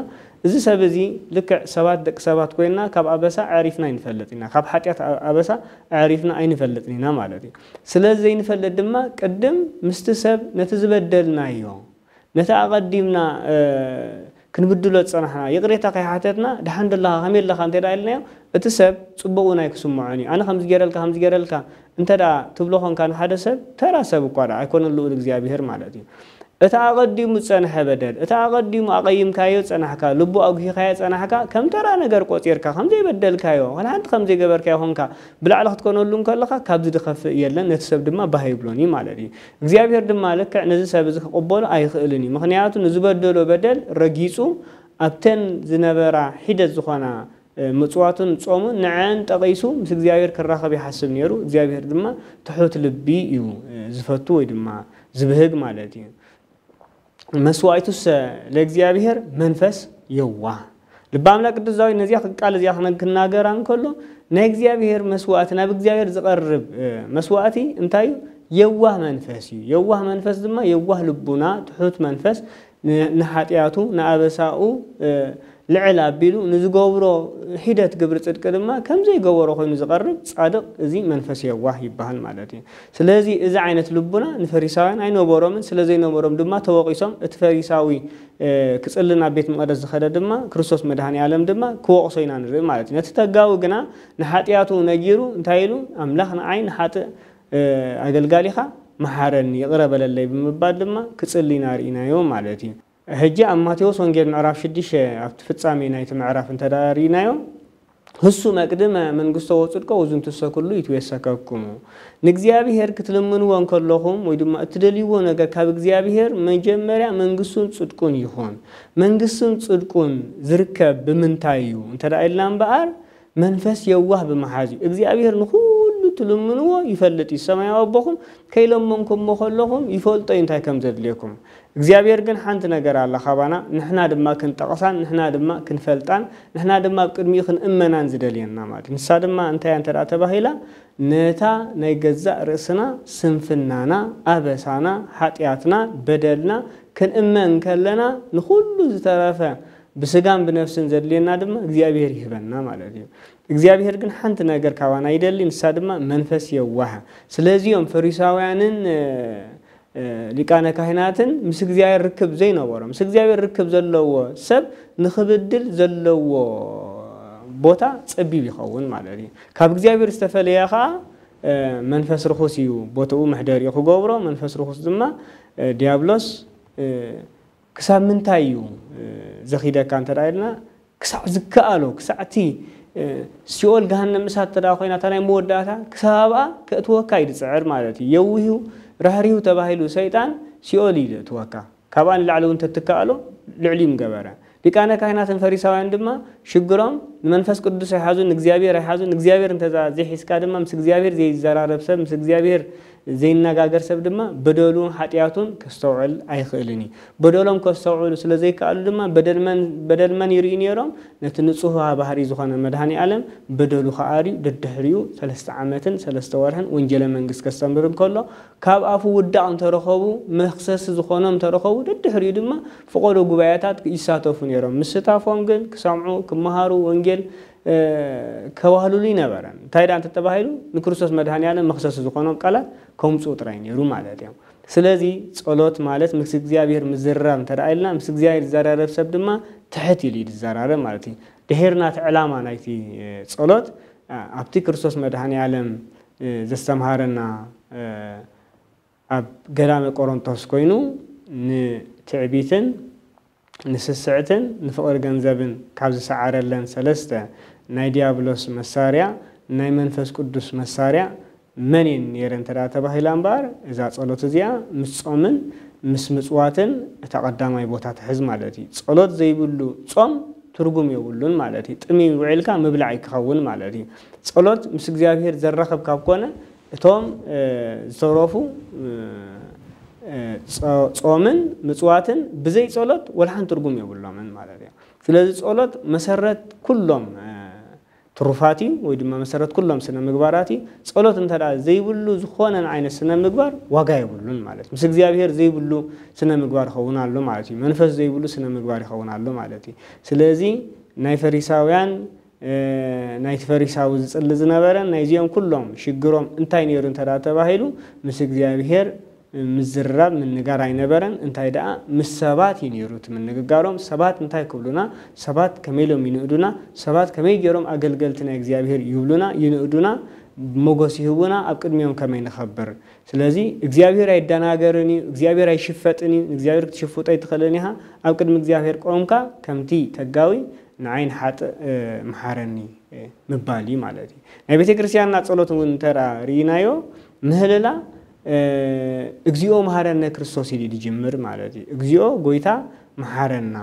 እዚ ሰብ እዚ ልክዕ ሰባት ደቅ ሰባት ኮይና ካብ አበሳ ዓሪፍና ይንፈልጥና ካብ ኃጢያት አበሳ ዓሪፍና አይንፈልጥና ማለት እዩ ስለዚህ ይንፈልጥ ድማ ቀደም ምስቲ ሰብ ነቲ ዝበደልናዮ ነቲ አቀዲምና ክንብድሎ ጸናሕና ይቅሬታ ከይሓተትና ደሓንደላኻ ከመይለኻ እንተዳይልናዮ እቲ ሰብ ጽቡቕ ናይ ክስምዖኒ ኣነ ከምዚ ገረልካ እንተዳ ትብሎኾንካ ንሓደ ሰብ ተራ ሰብ እኳ ዳ ኣይኮነን ልኡል እግዚአብሔር ማለት እዩ እቲ አቀዲሙ ጸናሐ በደል እቲ አቀዲሙ አቀይምካዮ ጸናሕካ ልቡ አጉሂኻዮ ጸናሕካ ከም ተራ ነገር ቆፂርካ ከምዚ ይበደልካዮ ወላ አንተ ከምዚ ገበርካዮ ሆንካ ብላዕሊ ክትኮነሉ እንከለኻ ካብዚ ድኸፍእ የለን ነቲ ሰብ ድማ ባህ ይብሎኒ ማለት እዩ እግዚአብሔር ድማ ልክዕ ነዚ ሰብ እዚ ክቕበሎ ኣይኽእልን እዩ ምክንያቱ ንዝበደሎ በደል ረጊጹ ኣብተን ዝነበራ ሒደት ዝኾና ምጽዋቱን ጾሙን ንዓን ጠቂሱ ምስ እግዚአብሔር ክራኸብ ይሓስብ ነይሩ እግዚአብሔር ድማ ትሑት ልቢ እዩ ዝፈቱ ወይ ድማ ዝብህግ ማለት እዩ መስዋዕቱስ ለእግዚአብሔር መንፈስ የዋህ ልበ አምላክ ቅዱስ ዳዊት ነዚያ ቃል እዚያ ክናገር አንከሎ ናይ እግዚአብሔር መስዋዕት ናብ እግዚአብሔር ዝቀርብ መስዋዕቲ እንታይ የዋህ መንፈስ እዩ የዋህ መንፈስ ድማ የዋህ ልቡና ትሑት መንፈስ ንኃጢያቱ ንአበሳኡ ልዕል አቢሉ ንዝገብሮ ሂደት ግብር ጽድቅ ድማ ከምዚ ይገበሮ ኮይኑ ዝቀርብ ጻድቕ እዚ መንፈስ የዋህ ይባሃል ማለት እዩ ስለዚህ እዚ ዓይነት ልቡና ንፈሪሳውያን አይነበሮምን ስለዚህ ነበሮም ድማ ተወቂሶም እቲ ፈሪሳዊ ክጽልና ቤት መቅደስ ዝኸደ ድማ ክርስቶስ መድኃኒ ዓለም ድማ ክወቅሶ ኢና ንርኢ ማለት እዩ ነቲ ተጋዊ ግና ንኃጢያቱ ነጊሩ እንታይ ኢሉ አምላኽ ንዓይ ንሓጥእ አገልጋሊኻ መሐረኒ ይቅረበለለይ ብምባል ድማ ክጽሊና ርኢናዮ ማለት እዩ هجي أماتيوس ونجيل معرف شديش أفتفتصامي نايت معرف انت دارينايو هسو مقدمة من قصة وصدقه وزن تساكلو يتوسكاكم نجزيابيهر كتلمنوا كلهم ويدما اتدليوا نجا كاب جزيابيهر مجمريا من قصون صدقون يخون من قصون صدقون زركب بمنتايو انت دايلان بقار منفس يواه بمحازي جزيابيهر نخول تلمنوا يفلت السماء وبخم كيلمنكم مخلهم يفلط انتي كم زدليكم እግዚአብሔር ግን ሓንቲ ነገር አለ ኻባና ንሕና ድማ ክንጠቀሳን ንሕና ድማ ክንፈልጣን ንሕና ድማ ቅድሚ ክንእመናን ዝደልየና ማለት ንሳ ድማ እንታይ አንተ ተባሂላ ነታ ናይ ገዛእ ርእስና ስንፍናና አበሳና ኃጢያትና በደልና ክንእመን ከለና ንኹሉ ዝተረፈ ብስጋን ብነፍስን ዘድልየና ድማ እግዚአብሔር ይህበና ማለት እዩ እግዚአብሔር ግን ሓንቲ ነገር ካባና ይደሊ ንሳ ድማ መንፈስ የዋህ ስለዚህም ፈሪሳውያንን ሊቃነ ካህናትን ምስ እግዚአብሔር ርክብ ዘይነበሮ ምስ እግዚአብሔር ርክብ ዘለዎ ሰብ ንኽብድል ዘለዎ ቦታ ጸቢብ ይኸውን ማለት እዩ ካብ እግዚአብሔር ዝተፈለየኻ መንፈስ ርኹስ እዩ ቦታኡ መሕደር እዩ ክገብሮ መንፈስ ርኹስ ድማ ዲያብሎስ ክሳብ ምንታይ እዩ ዘኺደካ እንተዳይልና ክሳብ ዝከኣሎ ክሳዕቲ ሲኦል ገሃነም እሳት ተዳ ኮይና ታናይ መወዳእታ ክሳብኣ ከእትወካ ይድጽዕር ማለት እዩ የውሂው رهريو تباهيلو سيطان سيولي توكا كابان لعلو انت تكالو لعليم قبرا ሊቃነ ካህናትን ፈሪሳውያን ድማ ሽግሮም መንፈስ ቅዱስ አይሓዙን እግዚአብሔር አይሓዙን እግዚአብሔር እንተዛ ዘይሒስካ ድማ ምስ እግዚአብሔር ዘይዘራረብ ሰብ ምስ እግዚአብሔር ዘይነጋገር ሰብ ድማ በደሉ ኃጢያቱን ከስተውዕል አይኽእልኒ በደሎም ከስተውዕሉ ስለዘይካሉ ድማ በደልመን ይርኢ ነይሮም ነቲ ንጹህ ባህሪ ዝኾነ መድኃኒ ዓለም በደሉ ኸኣሪ ደድሕሪዩ 3 ዓመትን 3 ወርሕን ወንጀለ መንግስት ከስተምር እንከሎ ካብ አፉ ውዳቕ እንተረኸቡ መክሰስ ዝኾኖም ተረኸቡ ደድሕሪዩ ድማ ፍቆዶ ጉባኤታት ይሳተፉ ነይሮም ምስታፎም ግን ክሰምዑ ክመሃሩ ወንጌል ከዋህሉሊ ነበረን ታይዳ አንተ ተባሂሉ ንክርስቶስ መድኃኒ ዓለም መክሰስ ዝኾኖም ቃላት ከምጹ ጥራይ ነይሩ ማለት እዩ ስለዚ ጸሎት ማለት ምስ እግዚአብሔር ምዝራብ ተራእልና ምስ እግዚአብሔር ዘራረብ ሰብ ድማ ትሕት ኢሉ ይዘራረብ ማለት እዩ ድሄርና ተዕላማ ናይቲ ጸሎት ኣብቲ ክርስቶስ መድኃኒ ዓለም ዘስተምሃረና ኣብ ገዳመ ቆሮንቶስ ኮይኑ ንትዕቢትን ንስስዕትን ንፍቅር ገንዘብን ካብ ዝሰዓረለን ሰለስተ ናይ ዲያብሎስ መሳርያ ናይ መንፈስ ቅዱስ መሳርያ መንን የረን ተባሂላ እምበር እዛ ጸሎት እዚኣ ምስ ጾምን ምስ ምጽዋትን ተቀዳማይ ቦታ ትሕዝ ማለት እዩ ጸሎት ዘይብሉ ጾም ትርጉም የብሉን ማለት እዩ ጥሚ ውዕልካ ምብላዕ ይክኸውን ማለት እዩ ጸሎት ምስ እግዚአብሔር ዘራኸብ ካብ ኮነ እቶም ዝተረፉ ጾምን ምጽዋትን ብዘይ ጸሎት ወልሃን ትርጉም የብሎም ማለት እዩ ስለዚ ጸሎት መሰረት ኩሎም ትሩፋቲ ወይ ድማ መሰረት ኩሎም ስነ ምግባራቲ ጸሎት እንተዳ ዘይብሉ ዝኾነን ዓይነት ስነ ምግባር ዋጋ የብሉን ማለት ምስ እግዚአብሔር ዘይብሉ ስነ ምግባር ኸውናሉ ማለት እዩ መንፈስ ዘይብሉ ስነ ምግባር ኸውናሉ ማለት እዩ ስለዚ ናይ ፈሪሳውያን ናይ ፈሪሳው ዝጽል ዝነበረን ናይ ዚኦም ኩሎም ሽግሮም እንታይ ነይሩ እንተዳ ተባሂሉ ምስ እግዚአብሔር ምዝራብ ምንጋር አይነበረን እንታይ ዳ ምሰባት ይነሩት ምንጋሮም ሰባት እንታይ ክብሉና ሰባት ከመይሎም ይንኡዱና ሰባት ከመይ ገሮም አገልገልትና እግዚአብሔር ይብሉና ይንኡዱና ሞገስ ይሁቡና ኣብ ቅድሚዮም ከመይ ነኸብር ስለዚ እግዚአብሔር አይደናገርኒ እግዚአብሔር አይሽፈጥኒ እግዚአብሔር ክትሽፍጠይ ትኸለኒሃ ኣብ ቅድሚ እግዚአብሔር ቆምካ ከምቲ ተጋዊ ንዓይን ሓጥ መሐረኒ ምባሊ ማለት እዩ ናይ ቤተ ክርስቲያንና ጸሎት እውን ተራ ሪናዮ ምህለላ እግዚኦ መሐረነ ክርስቶስ ይዲ ጅምር ማለት እዩ እግዚኦ ጎይታ መሐረና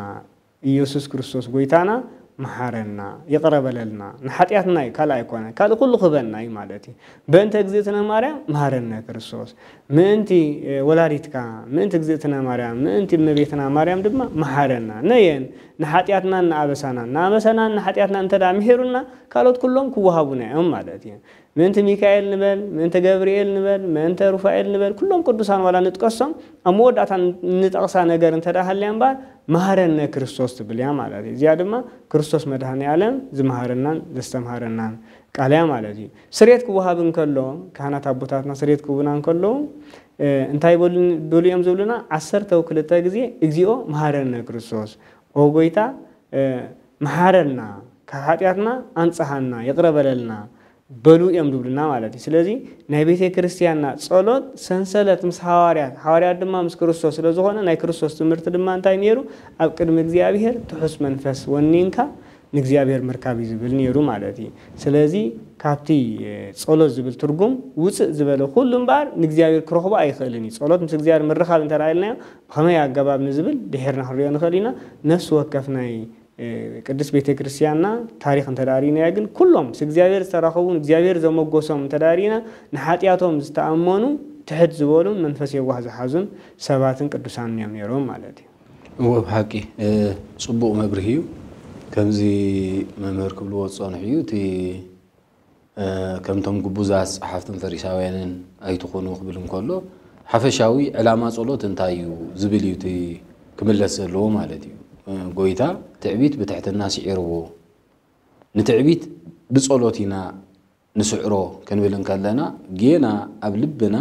ኢየሱስ ክርስቶስ ጎይታና መሐረና ይቅረበለልና ንኃጢአትና ካል አይኮነ ካል ሁሉ ኸበናይ ማለት እዩ በእንተ እግዚእትነ ማርያም መሐረነ ክርስቶስ ምእንቲ ወላዲትካ ምእንቲ እግዚእትነ ማርያም ምእንቲ እመቤትና ማርያም ድማ መሐረና ነየን ንኃጢአትና ናበሳና ንኃጢአትና እንተዳ ምሄሩና ካልኦት ኩሎም ክወሃቡና እዮም ማለት እዩ ምእንቲ ሚካኤል ንበል ምእንቲ ገብርኤል ንበል ምእንቲ ሩፋኤል ንበል ኩሎም ቅዱሳን ዋላ ንጥቀሶም አመወዳታ ንጠቅሳ ነገር እንተዳ ሃልያ እምበር መሐረነ ክርስቶስ ትብልያ ማለት እዩ እዚያ ድማ ክርስቶስ መድኃኒ ዓለም ዝመሐረናን ዘስተምሃረናን ቃልያ ማለት እዩ ስሬት ክወሃብ እንከሎ ካህናት አቦታትና ስሬት ክውና እንከሎ እንታይ ብሉዮም ዝብሉና 12 ጊዜ እግዚኦ መሐረነ ክርስቶስ ኦ ጎይታ መሐረና ከኃጢአትና አንጻሃና ይቅረበለልና በሉ የምዱብልና ማለት እዩ ስለዚ ናይ ቤተ ክርስቲያንና ጸሎት ሰንሰለት ምስ ሐዋርያት ድማ ምስ ክርስቶስ ስለዝኾነ ናይ ክርስቶስ ትምህርት ድማ እንታይ ነይሩ ኣብ ቅድሚ እግዚአብሔር ትሑስ መንፈስ ወኒንካ ንእግዚአብሔር ምርካብ ዝብል ነይሩ ማለት እዩ ስለዚ ካብቲ ጸሎት ዝብል ትርጉም ውፅእ ዝበለ ኩሉ እምበር ንእግዚአብሔር ክረኽቦ አይኽእልን እዩ ጸሎት ምስ እግዚአብሔር ምርኻብ እንተራእልና ብኸመይ ኣገባብ ንዝብል ድሕርና ክንሪኦ ንኽእል ኢና ነፍሲ ወከፍ ናይ ቅዱስ ቤተ ክርስቲያንና ታሪክ እንተዳሪና ግን ኩሎም እግዚአብሔር ዝተራኸቡን እግዚአብሔር ዘመጎሶም እንተዳሪና ንኃጢአቶም ዝተኣመኑ ትሕት ዝበሉ መንፈስ የዋህ ዝሓዙን ሰባትን ቅዱሳን እዮም ነይሮም ማለት እዩ ወብሓቂ ጽቡቕ መብርህ እዩ ከምዚ መምህር ክብልዎ ዝጸንሑ እዩ እቲ ከምቶም ግቡዛት ጸሓፍትን ፈሪሳውያንን ኣይትኾኑ ክብል እንከሎ ሓፈሻዊ ዕላማ ጸሎት እንታይ እዩ ዝብል እዩ እቲ ክምለስ ዘለዎ ማለት እዩ ጎይታ ትዕቢት በትሕትና ሲዕርዎ ንትዕቢት ብጸሎቲና ንስዕሮ ክንብልን ከለና ጌና ኣብ ልብና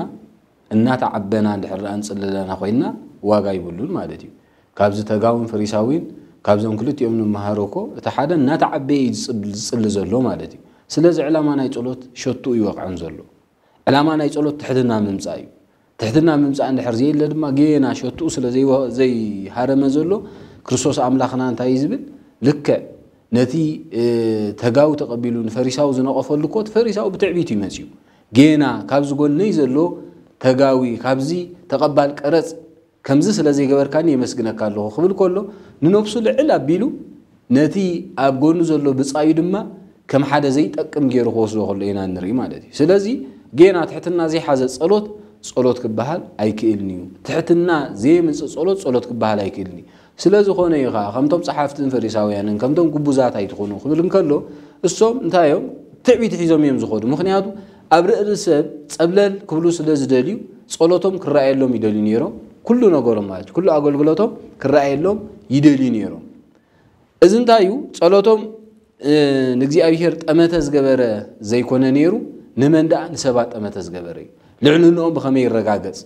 እናተዓበና እንድሕር አንጽልለና ኮይና ዋጋ ይብሉን ማለት እዩ ካብዚ ተጋውን ፈሪሳዊን ካብዞም ክልቲኦም ንመሃሮኮ እቲ ሓደ እናተዓበየ ዝጽሊ ዘሎ ማለት እዩ ስለዚ ዕላማ ናይ ጸሎት ሸቱ ይወቅዕን ዘሎ ዕላማ ናይ ጸሎት ትሕትና ምምጻእ እዩ ትሕትና ምምጻእ እንድሕር ዘየለ ድማ ጌና ሸቱ ስለ ዘይሃረመ ዘሎ ክርስቶስ አምላኽና እንታይ ዝብል ልክዕ ነቲ ተጋው ተቀቢሉ ንፈሪሳው ዝነቀፈሉ ኮት ፈሪሳው ብትዕቢት ይመጽዩ ጌና ካብ ዝጎነይ ዘሎ ተጋዊ ካብዚ ተቀባል ቀረጽ كمز سلازي جبركاني يمسجنك الله خبل كله ننبسل علا بيلو نتي أبغون زلوا بصايد ما كم حدا زي تأكم جير خوصه خلينا نري ما لدي سلازي جينا تحت النازي حازت صلوت كبهال أي كيلنيو تحت النا زي من صلوت كبهال أي كيلني سلازي خونه يغا كم توم صحافة فريساويان كم توم كبوزات هاي تخونه خبل كله الصوم انتايو تعبي تحيزهم يمزخودو مخنياتو أبرئ السب قبل كبلو سلاز داليو صلوتهم كرأي لهم يدلي نيرو كله نقولهم ماج كله أقول قلتهم كرأي لهم يدلي نيرو إذن تايو صلوتهم نجزي أبيهرت أمتز جبرة زي كنا نيرو نمن ده نسبات أمتز جبرة لعنهم بخمي الرجاجز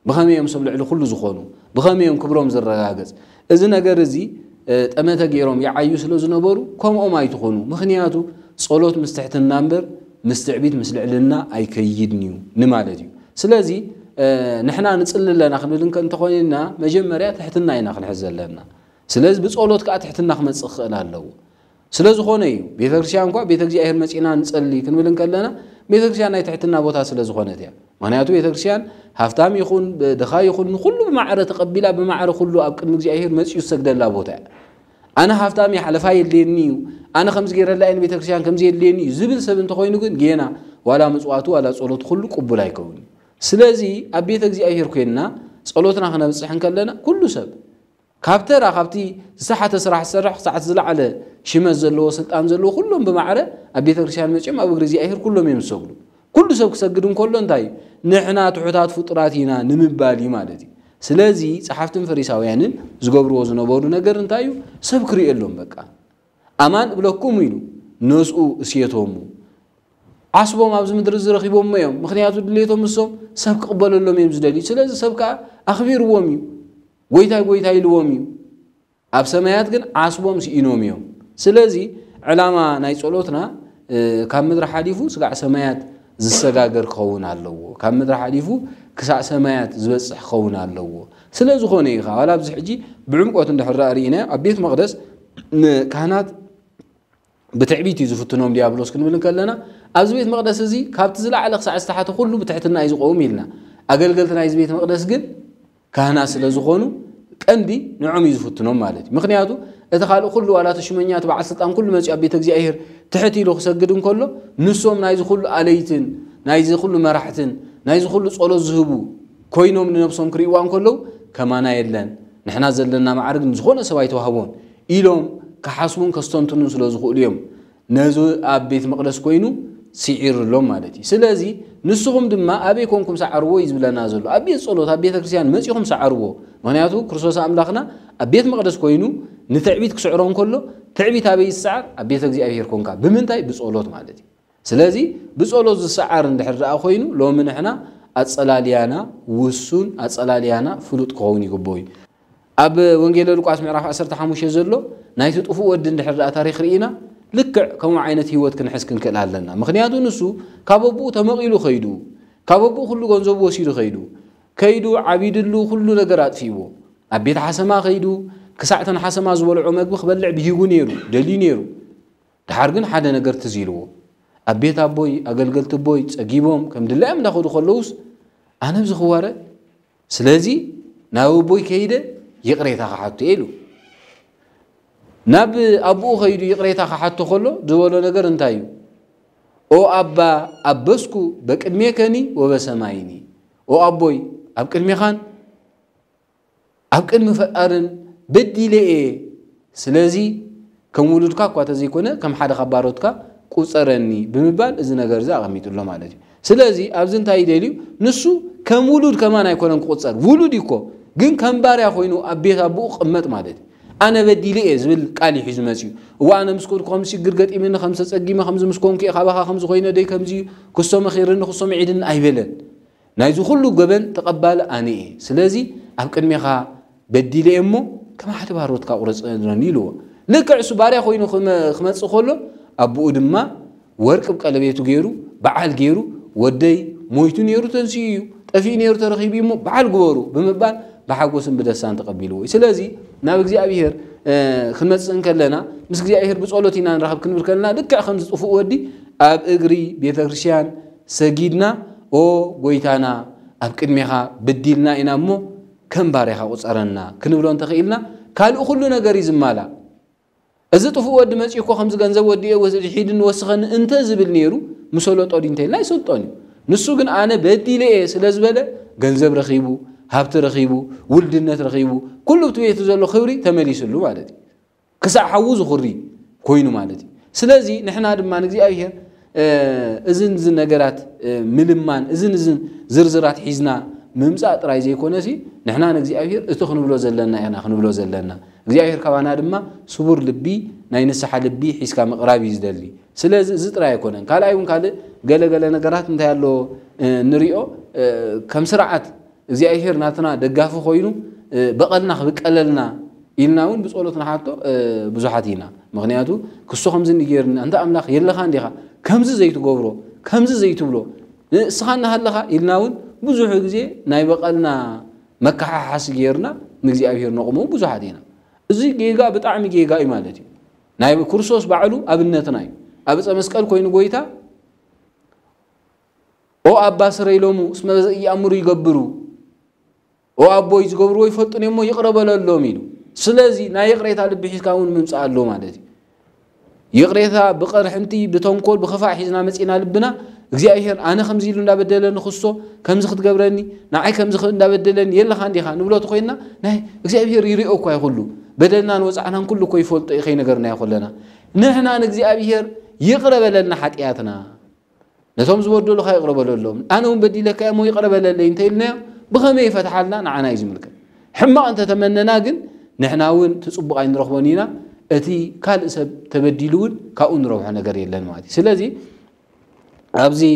بخمي يوم سبل على كله زخانو بخمي يوم كبرهم زر الرجاجز إذن أجرزي أمتى جيرهم يعيو سلاز نبرو كم ما يتخونو مخنياتو صلوت مستحت النمبر مستعبيد مسلع لنا أي كيدنيو نمالديو سلازي نحنا نسأل لنا خلنا لنك أنت خوينا مجمرات تحتنا يناخل حزل لنا سلاز بصلوت كأ تحتنا خمس أخلا له سلاز خونيو بيتكرشان قا بيتكجي أهل مسئنا نسأل لي كن لنك لنا بيتكرشان أي تحتنا بوتها سلاز خونتها معناته بيتكرشان هفتام يخون دخاي يخون كله بمعرة تقبلها بمعرة كله أبكر نجي أهل مسئ يسجد لا بوتها أنا هفتامي حلفاي اللي نيو أنا خمس غير لا إن بيتكرشان كم زي اللي نيو زبل سبن تخوينو كن جينا ولا مسواتو ولا صلوت كله قبلا يكون سلازي أبيتك زي أهير كنا صلوتنا خنا بصحن كلنا كله سب كابتر أخبتي صحة سرح ساعة زلع على شمس زلوا سلطان زلوا كلهم بمعرة أبيتك رشان مجمع أبغى زي أهير كلهم يمسقلو كله سب كسجدون كلهم تاي نحنا تحتات فطراتنا نمبالي مالتي سلازي صحافتن فريساويانن زغبرو زنبودو ነገር እንታዩ ሰብክሪ የለም በቃ አማን ብለኩም ይሉ ነስኡ ሲየቶሙ አስቦም አብዝ ምድር ዝረኺቦም ማዮም ምክንያቱ ድሌቶም እሶም ሰብ ቅበለሎም የምዝደሊ ስለዚህ ሰብካ አኽቢርዎም ጎይታ ይልዎም አብ ሰማያት ግን አስቦም ሲኢኖም እዮም ስለዚህ ዕላማ ናይ ጸሎትና ካብ ምድር ሓሊፉ ስጋዕ ሰማያት ዝሰጋገር ከውን ኣለዎ ካብ ምድር ሓሊፉ كسع سمايات زبصح خون الله سلازو خونه يخا ولا بزح جي بعمقوت اندحر رأينا أبيت مقدس كهنات بتعبيت يزفتنهم ديابلوس كنقول لنا أبيت مقدس زي كابت زلع على خسع استحات كله بتحتنا يزق قوميلنا أقل عايز بيت مقدس جد كهناس سلازو خونه كندي نعم يزفتنهم مالتي مخنياتو اتخالو كله ولا تشمنيات بعثت أم كل ما جاء بيتك زاهر تحتي له خسجدون كله نسوم نايز كله عليتن نايز كله مرحتن نايز كله صلوا زهبو كوينهم من نفسهم كريوان كله كما نايلن نحنا زلنا معرض نزخونا سوايتو هون إلهم كحاسبون كستونتون سلازخو اليوم نازو أبيت مقدس كوينو سعير لهم مالتي سلازي نسخهم دما أبيكمكم سعروا يزبلا نازلوا أبيت صلوت أبيت كريستيان مسيهم سعروا معناته كرسوس أملاخنا أبيت مقدس كوينو نتعبيت كسعرهم كله تعبيت أبي السعر أبيت أجزي أبير كونكا بمنتاي بصلوت مالتي سلازي بصلوت السعر ندحر أخوينو لو من إحنا أتصلاليانا وسون أتصلاليانا فلوت كوني كبوي أب ونجيل لوقاس معرف أسر تحموش يزلو نايت تطفو ود ندحر تاريخ رئينا لك كم عينة هيوت كنحس كنكلها لنا مخنياتو نسو كابوبو تمغيلو خيدو كابوبو كله جنزو وسيلو خيدو كيدو عبيد له كله نجرات فيه أبيت حسما خيدو كساعتنا حسما زول عمق بخبلع بيجو نيرو دلي نيرو تحرقن حدا نجر تزيلو أبيت أبوي أقلقلت أبوي أجيبهم كم دلهم ناخذ خلوص أنا بزخواره سلازي ناو أبوي كيده يقريتها حتى إلو ناب أبو خيدو يقريتها حتى خلو زولو نجر انتايو أو أبا أبسكو بكرمي كني وبسمايني أو أبوي أبكرمي خان أبكرمي فقرن بدي لإيه سلازي كم ولدك قواتزي كونه كم حدا خبارتك قصرني بمبال إذا نجرزا غميت الله مالتي سلازي أبزن تاي دليل نسو كم ولد كمان يكونن قصر ولديكو جن كم باري أخوينو أبيت أبو قمت مالتي أنا بدي لي زبل قالي حزمتي وأنا مسكون خمسة جرجت إيمن خمسة أجيمة خمسة مسكون كي خباها خمسة خوينا دي كمزي كسوم خيرن خسوم عيدن أيبلن نايزو خلو قبل تقبل أني سلازي أبكر ميخا بدي لي أمه كما حتى باروت كأورز رنيلو لك عسباري خوينو خمسة خلو أبو دما وركب قلبيتو غيرو بعال غيرو ودي مويتو نيرو تنسيو طفي نيرو ترخيبي مو بعال غورو بمبال بحقوسن بدسان تقبلوا سلازي ناب እግዚአብሔር خمسن كلنا مس እግዚአብሔር بصلوتنا نرحب كنبر كلنا دك خمس صفو ودي اب اغري بيتكريستيان سجيدنا او غويتانا اب قدميها بديلنا انامو كم باريخا قصرنا كنبلون تخيلنا كالو كل نجار يزمالا إذا تفو ود مسيكو خمس جنزة ودي وحيد نوسخن أنت زبل نيرو مسولات أودينتين لا يسلطاني نسوقن أنا بدي ليه سلزبلة جنزة رخيبو هابت رخيبو ولد النت رخيبو كله تويه تزلو خوري تملي سلو مالتي كسع حوز خوري كوينو مالتي سلازي نحن هذا ما نجزي أيه إذن زن نجارات ملمان إذن زرزرات حزنا ممسات رايزي كونسي نحن نجزي أيه استخن بلو زلنا يعني خن بلو زلنا نجزي أيه كمان هذا ما صبر لبي ناينسح لبي حس كام قرابي يزدلي سلاز زت راي كونن قال أيون قال نجارات انتهى له نريو كم سرعات زي أيه ناتنا دقافو خوينو بقلنا بقللنا إلناون بسؤالتنا حتى بزحاتينا مغنياتو كسو خمزين نجيرنا أنت أملاخ يلا خان ديها كمز زيتو قبرو كمز زيتو بلو سخنا هاللخا إلناون بزح جزء نايبقلنا مكة حاس جيرنا نجزي أبير نقمو بزحاتينا زي جيجا بتعمي جيجا إمالتي نايب كورسوس بعلو أبنتنا أبس أمسكال كوين قويتا أو أباس ريلومو اسمه يأمر يقبرو أو أبوي يقبرو يفطن يمو يقرب للومينو سلازي نا يقريت على بحيث كون ممصع له مالتي يقريتها بقر حنتي بتنكول بخفاء حيزنا مسينا لبنا እግዚአብሔር أنا خمزي له እንዳበደለን خصو كمز خد قبرني نعي كمز خد እንዳበደለን يلا خاندي خان نبلوت خوينا ناي እግዚአብሔር يريئو كو يخلو بدلنا وصعنا كل كو يفولط يخي ነገርنا يخلنا نحنا እግዚአብሔር يقرب لنا حطياتنا نتوم زودو له يقرب لهم انا بدي لك مو يقرب لنا انتيلنا بخمه يفتحلنا نعنا يزملك حما انت تمننا ግን نحناون تصبق عين رخبونينا اتي كال سب تبديلون كاون روح ነገር የለን ማለት ስለዚህ ابزي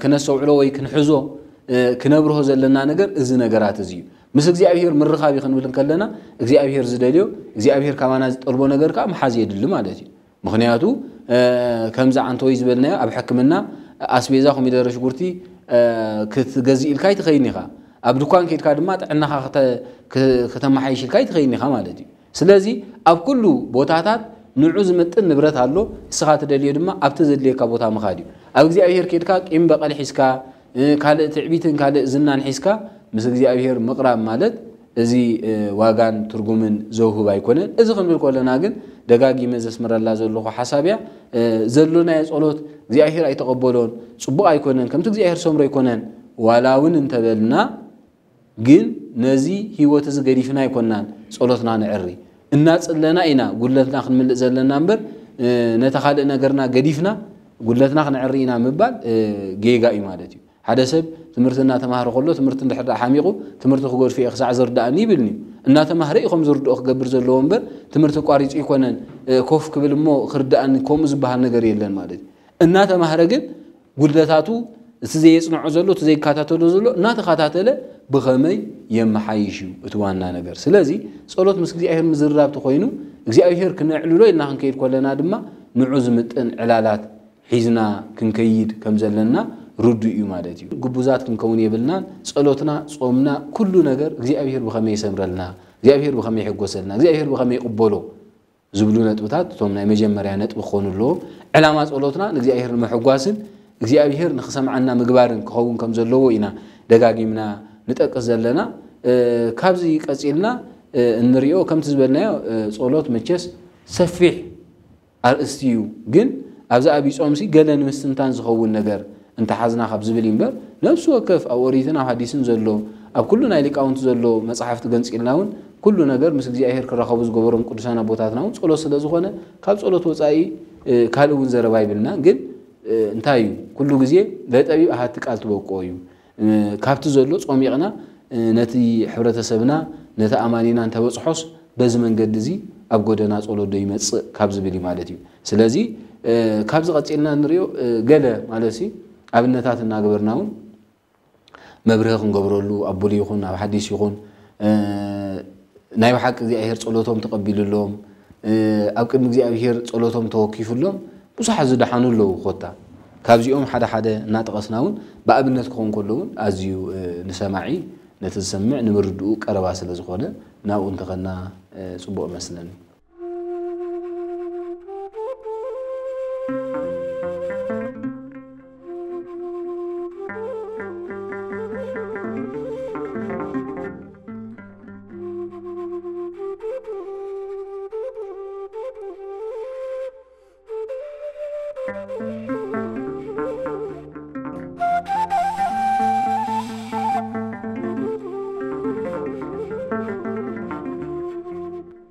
كنسوعلو ወይ كنحزو كنبرو ዘለና ነገር እዚ ነገራት እዚ ምስ እግዚአብሔር ምርኻቢ ክንብልን ከለና እግዚአብሔር ዝደልዮ እግዚአብሔር ካማና ዝጠልቦ ነገር ካ መሓዝ ይድል ማለት እዩ ምክንያቱ ከምዛ አንተ ወይ ዝበልናዮ ኣብ ሕክምና ኣስቤዛ ኮሚደረ ሽጉርቲ ክትገዝእ ኢልካይ ትኸይኒኻ ኣብ ድኳን ከይድካ ድማ ጥዕናኻ ከተማሓይሽልካይ ትኸይኒኻ ማለት እዩ ስለዚ ኣብ ኩሉ ቦታታት ንዑ ዝምጥን ንብረት ኣሎ እስኻ ትደልዮ ድማ ኣብቲ ዘድልየካ ቦታ ምኻድ እዩ ኣብ እግዚአብሔር ከይድካ ቂም በቀል ሒስካ ካልእ ትዕቢትን ካልእ ዝናን ሒስካ ምስ እግዚአብሔር ምቕራብ ማለት እዚ ዋጋን ትርጉምን ዘውህብ ኣይኮነን እዚ ክንብል ከለና ግን ደጋጊመ ዘስመረላ ዘለኹ ሓሳብያ ዘሎና የጸሎት እግዚአብሔር ኣይተቀበሎን ጽቡቕ ኣይኮነን ከምቲ እግዚአብሔር ሰምሮ ኣይኮነን ዋላውን እንተበልና ግን ነዚ ህይወት እዚ ገዲፍና ይኮናን ጸሎትና ንዕሪ እናጽለና ኢና ጉለትና ክንምልእ ዘለና እምበር ነታ ካልእ ነገርና ገዲፍና ጉለትና ክንዕሪ ኢና ምባል ጌጋ እዩ ማለት እዩ ሓደ ሰብ ትምህርትና ተማሃሮ ከሎ ትምህርት እንድሕር ሓሚቁ ትምህርት ክጎድፍ ክሳዕ ዝርዳእኒ ይብልኒ እናተማሃረ ኢኹም ዝርድኦ ክገብር ዘለዎ እምበር ትምህርት ቋሪጹ ይኮነን ኮፍ ክብል እሞ ክርዳእኒ ከምኡ ዝበሃል ነገር የለን ማለት እዩ እናተማሃረ ግን ጉድለታቱ እቲ ዘየጽንዖ ዘሎ እቲ ዘይከታተሎ ዘሎ እናተኸታተለ ብኸመይ የመሓይሽ እዩ እቲ ዋና ነገር ስለዚ ጸሎት ምስ እግዚአብሔር ምዝራብ ተኮይኑ እግዚአብሔር ክንዕልሎ ኢልና ክንከይድ ከለና ድማ ንዑ ዝምጥን ዕላላት ሒዝና ክንከይድ ከም ዘለና ሩዱ እዩ ማለት እዩ ግቡዛት ክንከውን የብልና ጸሎትና ጾምና ኩሉ ነገር እግዚአብሔር ብኸመይ ይሰምረልና እግዚአብሔር ብኸመይ ይሕጎሰልና እግዚአብሔር ብኸመይ ይቅበሎ ዝብሉ ነጥብታት ቶም ናይ መጀመርያ ነጥብ ኾኑሎ ዕላማ ጸሎትና ንእግዚአብሔር መሕጓስን እግዚአብሔር ንኽሰምዓና ምግባርን ክኸውን ከም ዘለዎ ኢና ደጋጊምና ንጠቅስ ዘለና ካብዚ ቀጺልና እንሪኦ ከምቲ ዝበልናዮ ጸሎት መቸስ ሰፊሕ ኣርእስቲ እዩ ግን ኣብዚ ኣብይ ጾምሲ ገለ ንምስትንታን ዝኸውን ነገር انت حزنا خب زبل ينبر نفس وكف او وريتنا حديثن زلو اب كل ناي ليقاونت زلو مصحفت ገንጽልናውን كل ነገር ምስ እግዚአብሔር ክራኸቡ ዝገበሮም ቅዱሳን አቦታትናውን ጸሎት ስለዝኾነ ካብ ጸሎት ወጻኢ ካልውን ዘረባ ይብልና ግን እንታይ ኩሉ ግዜ ለጠቢብ አሃት ቃል ተበቆዩ ካብቲ ዘሎ ጾሚቕና ነቲ ሕብረተሰብና ነቲ አማኒና እንተበጽሖስ በዚ መንገድ እዚ ኣብ ጎደና ጸሎት ዶ ይመጽእ ካብ ዝብል ማለት እዩ ስለዚ ካብ ዝቀጽልና ንሪዮ ገለ ማለሲ ኣብነታት እናገበርናውን መብርህ ክንገብረሉ ኣቦሊ ይኹን ኣብ ሓዲስ ይኹን ናይ ሓቂ እግዚአብሔር ጸሎቶም ተቀቢልሎም ኣብ ቅድሚ እግዚአብሔር ጸሎቶም ተወኪፍሎም ብዙሓት ዝደሓኑሉ ኾታ ካብዚኦም ሓደ ሓደ እናጠቀስናውን በኣብነት ክኾን ከለውን ኣዝዩ ንሰማዒ ነቲ ዝሰምዕ ንምርድኡ ቀረባ ስለ ዝኾነ ናብኡ እንተኸና ጽቡቕ መስለኒ you.